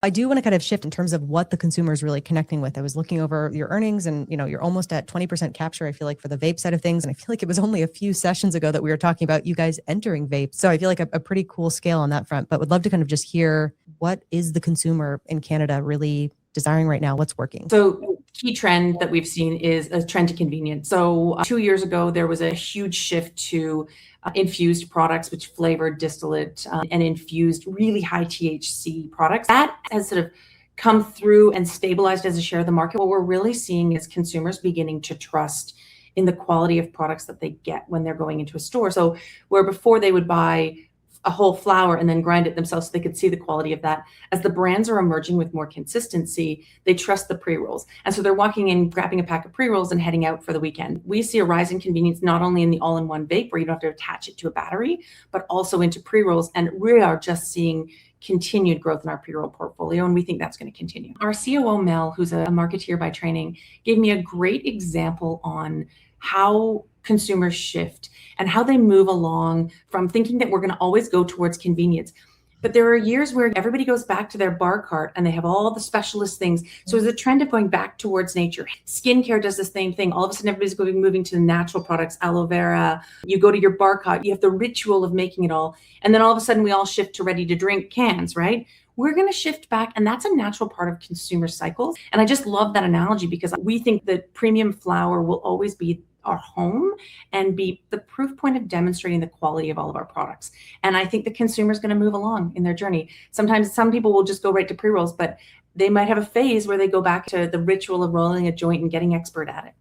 I do want to kind of shift in terms of what the consumer is really connecting with. I was looking over your earnings and, you're almost at 20% capture, I feel like, for the vape side of things. And I feel like it was only a few sessions ago that we were talking about you guys entering vape. So I feel like a pretty cool scale on that front, but would love to kind of just hear, what is the consumer in Canada really desiring right now? What's working? So key trend that we've seen is a trend to convenience. So 2 years ago, there was a huge shift to infused products, which flavored distillate and infused really high THC products. That has sort of come through and stabilized as a share of the market. What we're really seeing is consumers beginning to trust in the quality of products that they get when they're going into a store. So where before they would buy a whole flower and then grind it themselves so they could see the quality of that. As the brands are emerging with more consistency, they trust the pre-rolls. And so they're walking in, grabbing a pack of pre-rolls and heading out for the weekend. We see a rise in convenience, not only in the all-in-one vape where you don't have to attach it to a battery, but also into pre-rolls. And we are just seeing continued growth in our pre-roll portfolio, and we think that's going to continue. Our COO, Mel, who's a marketeer by training, gave me a great example on how consumers shift and how they move along from thinking that we're going to always go towards convenience. But there are years where everybody goes back to their bar cart and they have all the specialist things. So there's a trend of going back towards nature. Skincare does the same thing. All of a sudden, everybody's moving to the natural products, aloe vera. You go to your bar cart, you have the ritual of making it all. And then all of a sudden, we all shift to ready to drink cans, right? We're going to shift back, and that's a natural part of consumer cycles. And I just love that analogy because we think that premium flower will always be our home and be the proof point of demonstrating the quality of all of our products. And I think the consumer is going to move along in their journey. Sometimes some people will just go right to pre-rolls, but they might have a phase where they go back to the ritual of rolling a joint and getting expert at it.